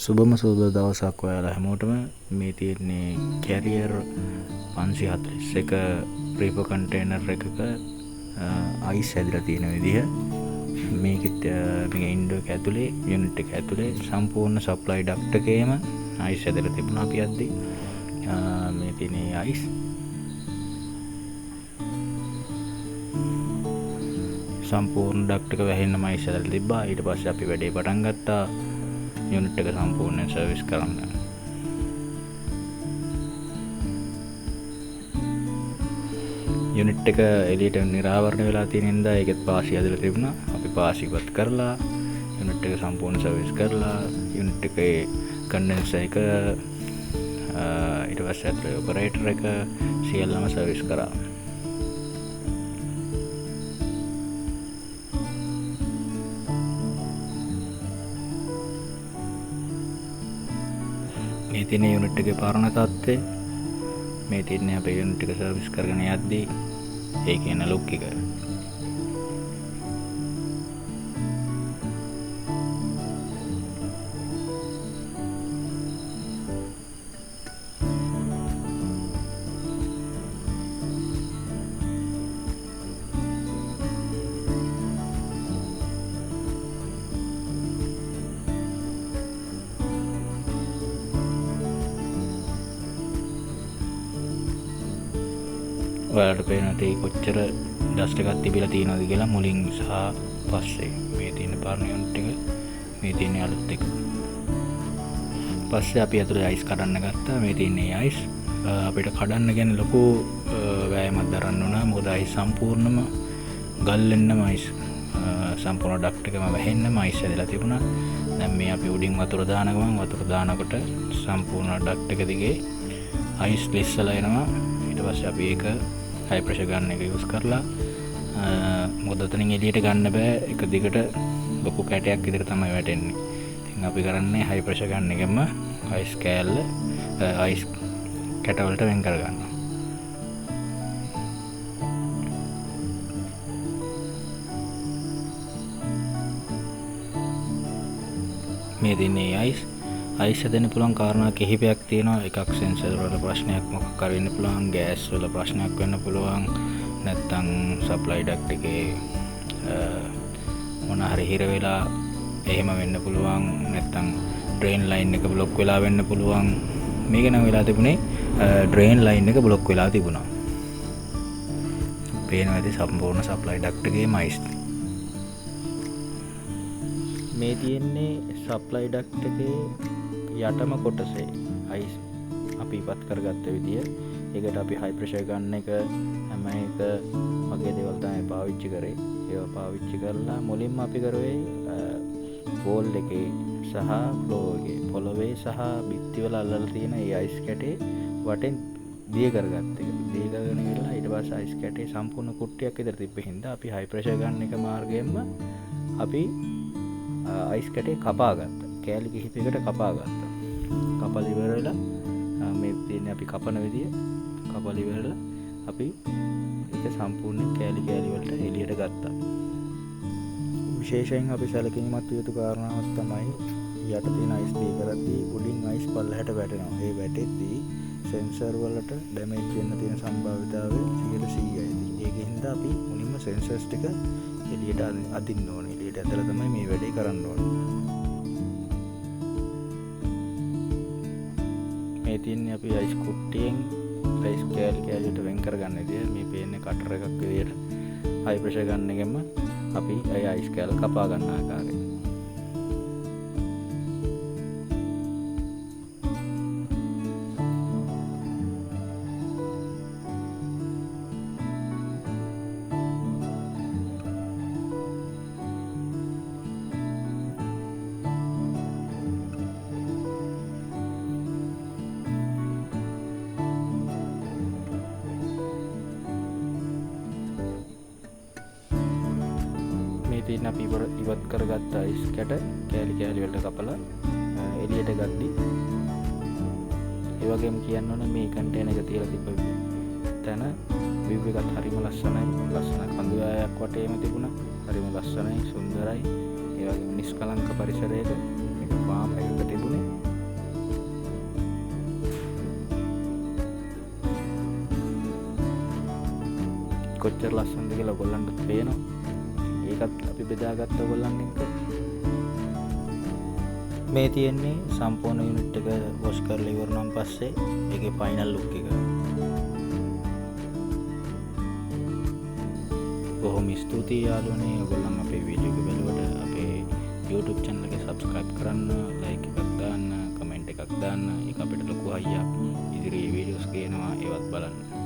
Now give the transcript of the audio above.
සුබම සුබ දවසක් ඔයාලා හැමෝටම. මේ තියෙන්නේ කැරියර් 541 ප්‍රීපර් කන්ටේනර් එකක අයිස් හැදිලා තියෙන විදිහ. මේකෙත් මේක ඉන්ඩෝ එක ඇතුලේ යුනිට් එක ඇතුලේ සම්පූර්ණ සප්ලයි ඩක්ට් එකේම අයිස් හැදලා තිබුණා. අපි යද්දි මේ තියෙන අයිස් සම්පූර්ණ ඩක්ට් එක වැහෙන්නම අයිස් හැදලා තිබ්බා. ඊට පස්සේ අපි වැඩේ පටන් ගත්තා. යුනිට් එක සම්පූර්ණයෙන් සර්විස් කරන්න. යුනිට් එක එළියට නිරාවරණය වෙලා තියෙන හින්දා ඒකෙත් පාසි ඇදලා තිබුණා. අපි පාසි ඉවත් කරලා යුනිට් එක සම්පූර්ණ සර්විස් කරලා යුනිට් එකේ කන්ඩෙන්සර් එක ඊට පස්සේ ඇතුලේ ඔපරේටර් එක සියල්ලම සර්විස් කරා. මේ තියෙන යුනිට් එකේ පරණ තත්ත්වය, මේ තියෙන අපේ යුනිට් එක සර්විස් කරගෙන යද්දී ඒකේ එන ලුක් එක. ඔයාලට පේනවා තේ කොච්චර ඩස්ට් එකක් තිබිලා තියෙනවද කියලා මුලින් සහ පස්සේ. මේ තියෙන පරණ යුනිට් එක, මේ තියෙන අලුත් එක. පස්සේ අපි අතුලේ අයිස් කඩන්න ගත්තා. මේ තියෙන්නේ අයිස් අපිට කඩන්න ගැන ලොකු වෑයමක් දරන්න උනා. මොකද අයිස් සම්පූර්ණම ගල් වෙන්නම අයිස් සම්පූර්ණ ඩක්ට් එකම වැහෙන්නම අයිස් හැදලා තිබුණා. දැන් මේ අපි උඩින් වතුර දාන ගමන් වතුර දානකොට සම්පූර්ණ ඩක්ට් එක දිගේ අයිස් ලිස්සලා එනවා. ඊට පස්සේ අපි ඒක හයි ප්‍රෙෂර් ගන්න එක යූස් කරලා මොකද උතනින් එළියට ගන්න බෑ. එක දිගට ලොකු කැටයක් විතර තමයි වැටෙන්නේ. ඉතින් අපි කරන්නේ හයි ප්‍රෙෂර් ගන්න එකම අයිස් කෑල්ල අයිස් කැට වලට වෙන් කර ගන්නවා. මේ දිනේ අයිස් හදන්න පුළුවන් කාරණා කිහිපයක් තියෙනවා. එකක් සෙන්සර් වල ප්‍රශ්නයක් මොකක් හරි වෙන්න පුළුවන්, ගෑස් වල ප්‍රශ්නයක් වෙන්න පුළුවන්, නැත්නම් සප්ලයි ඩක්ට් එකේ මොන හරි හිර වෙලා එහෙම වෙන්න පුළුවන්, නැත්නම් ඩ්‍රේන් ලයින් එක බ්ලොක් වෙලා වෙන්න පුළුවන්. මේක නම් වෙලා තිබුණේ ඩ්‍රේන් ලයින් එක බ්ලොක් වෙලා තිබුණා. පේනවා ඇති සම්පූර්ණ සප්ලයි ඩක්ට් එකේම අයිස්. මේ තියෙන්නේ සප්ලයි ඩක්ට් එකේ යටම කොටසේ අයිස් අපි ඉවත් කරගත්ත විදිය. ඒකට අපි හයි ප්‍රෙෂර් ගන්න එක හැම එක වගේ දේවල් තමයි පාවිච්චි කරේ. ඒවා පාවිච්චි කරලා මුලින්ම අපි කරුවේ වෝල් එකේ සහ ෆ්ලෝ එකේ පොළවේ සහ බිත්තිවල අල්ලලා තියෙන ඒ අයිස් කැටේ වටෙන් දිය කරගත්ත එක. දිය කරගෙන ඉවරලා ඊට පස්සේ අයිස් කැටේ සම්පූර්ණ කුට්ටියක් විතර තිබ්බ හින්දා අපි හයි ප්‍රෙෂර් ගන්න එක මාර්ගයෙන්ම අපි අයිස් කැටේ කපා ගත්තා. කෑලි කිහිපයකට කපා ගත්තා. කපලා ඉවරලා මේ තියෙන්නේ අපි කපන විදිය. කපලා ඉවරලා අපි ඒක සම්පූර්ණ කෑලි වලට එළියට ගත්තා. විශේෂයෙන් අපි සැලකිලිමත් යුතු කාරණාවක් තමයි යට තියෙන අයිස් දී කරද්දී උඩින් අයිස් පල්ලහැට වැටෙනවා. ඒ වැටෙද්දී සෙන්සර් වලට ඩැමේජ් වෙන්න තියෙන සම්භාවිතාවය 100%යි. ඒකින්ද අපි මුලින්ම සෙන්සර්ස් ටික එළියට අදින්න ඕනේ. එළියට ඇදලා තමයි මේ වැඩේ කරන්න ඕනේ. මේ තියන්නේ අපි අයිස් කුට්ටියෙන් අයිස් කෑලිට වෙන් කරගන්න විදිය. මේ පේන්නේ කටර් එකක් විදියට හයි ප්‍රෙෂර් ගන්න එකෙන්ම අපි අයිස් කෑල්ල කපා ගන්න ආකාරය. ඉතින් අපි ඉවත් කරගත්ත අයිස් කැට කෑලි වලට කපලා එළියට ගද්දි ඒ වගේම කියන්න ඕනේ මේ කන්ටේනර් එක තියලා තිබ්බ තැන view එකත් හරිම ලස්සනයි. ලස්සන කඳුයායක් වටේම තිබුණා. හරිම ලස්සනයි, සුන්දරයි. ඒ වගේම නිෂ්කලංක පරිසරයක මේක ෆාම් එකක තිබුණේ. කොච්චර ලස්සනද කියලා ඔයගොල්ලන්ට පේනවා. ඒකත් අපි බෙදාගත්ත ඔයගොල්ලන් එක්ක. මේ තියෙන්නේ සම්පූර්ණ යුනිට් එක වොෂ් කරලා ඉවරනම් පස්සේ ඒකේ ෆයිනල් ලුක් එක. බොහොම ස්තුතියි යාළුවනේ ඔයගොල්ලන් අපේ වීඩියෝ එක බලුවට. අපේ YouTube channel එක subscribe කරන්න, like එකක් දාන්න, comment එකක් දාන්න. ඒක අපිට ලොකු හයියක්. ඉදිරියේ වීඩියෝස් ගේනවා ඒවත් බලන්න.